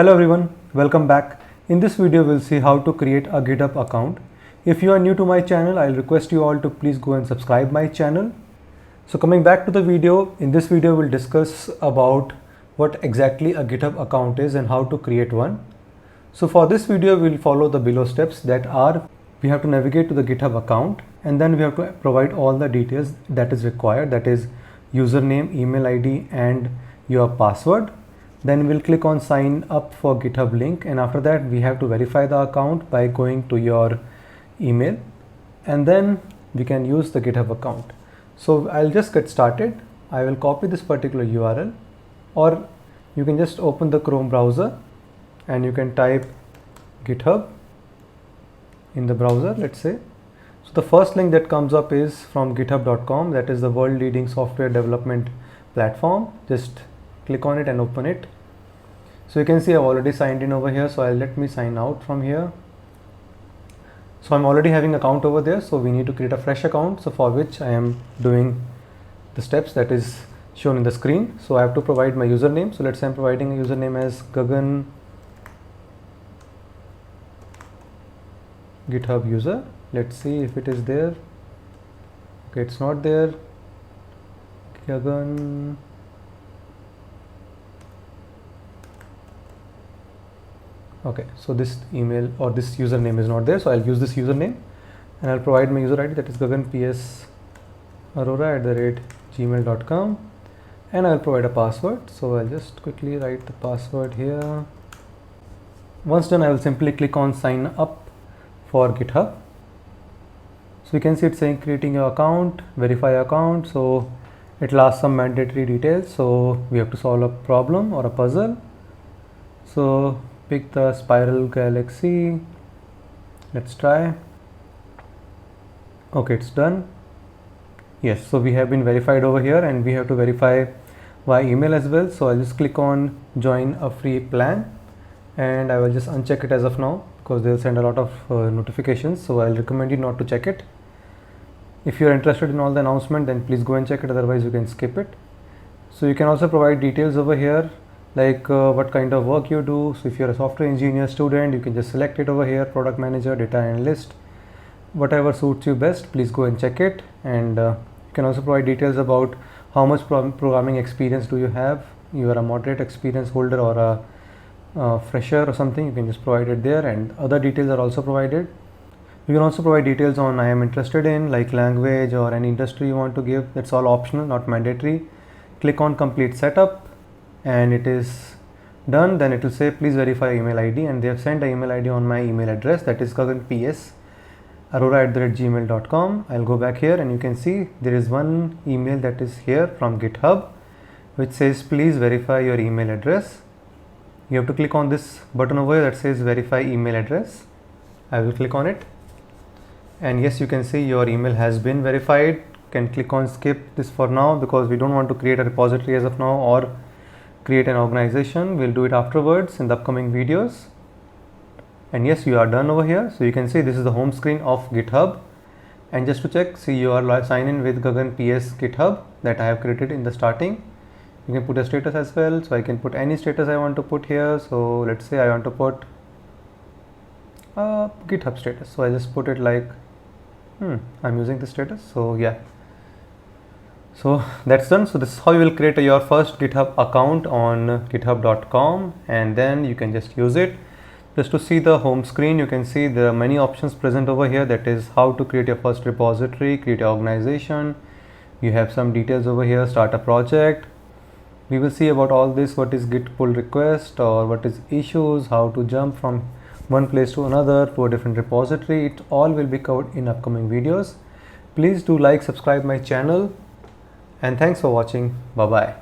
Hello everyone, welcome back. In this video we'll see how to create a GitHub account. If you are new to my channel, I'll request you all to please go and subscribe my channel. So coming back to the video, in this video we'll discuss about what exactly a GitHub account is and how to create one. So for this video we'll follow the below steps that are: we have to navigate to the GitHub account, and then we have to provide all the details that is required, that is username, email ID and your password. Then we'll click on sign up for GitHub link, and after that we have to verify the account by going to your email, and then we can use the GitHub account. So I'll just get started. I will copy this particular URL, or you can just open the Chrome browser and you can type GitHub in the browser, let's say. So the first link that comes up is from github.com, that is the world leading software development platform. Just click on it and open it. So you can see I've already signed in over here, so let me sign out from here. So I'm already having an account over there, so we need to create a fresh account, so for which I am doing the steps that is shown in the screen. So I have to provide my username. So let's say I'm providing a username as Gagan GitHub user. Let's see if it is there. Okay, it's not there. Gagan. Okay, so this email or this username is not there, so I'll use this username and I'll provide my user ID, that is gaganpsarora@gmail.com, and I'll provide a password. So I'll just quickly write the password here. Once done, I will simply click on sign up for GitHub. So you can see it's saying creating your account, verify account. So it asks some mandatory details, so we have to solve a problem or a puzzle. So pick the spiral galaxy. Let's try. Okay, it's done. Yes, so we have been verified over here, and we have to verify via email as well. So I'll just click on join a free plan, and I will just uncheck it as of now because they'll send a lot of notifications, so I'll recommend you not to check it. If you're interested in all the announcement, then please go and check it, otherwise you can skip it. So you can also provide details over here, like what kind of work you do. So if you're a software engineer student, you can just select it over here, product manager, data analyst, whatever suits you best. Please go and check it. And you can also provide details about how much programming experience do you have. You are a moderate experience holder or a fresher or something, you can just provide it there, and other details are also provided. You can also provide details on I am interested in, like language or any industry you want to give. That's all optional, not mandatory. Click on complete setup, and it is done. Then it will say please verify email ID, and they have sent an email ID on my email address, that is gaganpsarora@gmail.com. I'll go back here, and you can see there is one email that is here from GitHub which says please verify your email address. You have to click on this button over here that says verify email address. I will click on it, and yes, you can see your email has been verified. You can click on skip this for now because we don't want to create a repository as of now or create an organization. We'll do it afterwards in the upcoming videos. And yes, you are done over here. So you can see this is the home screen of GitHub, and just to check, see you are signed in with Gagan PS GitHub that I have created in the starting. You can put a status as well, so I can put any status I want to put here. So let's say I want to put GitHub status, so I just put it like I'm using the status. So yeah, so that's done. So this is how you will create your first GitHub account on github.com, and then you can just use it. Just to see the home screen, you can see there are many options present over here, that is how to create your first repository, create an organization. You have some details over here, start a project. We will see about all this, what is git pull request or what is issues, how to jump from one place to another to a different repository. It all will be covered in upcoming videos. Please do like, subscribe my channel, and thanks for watching. Bye bye.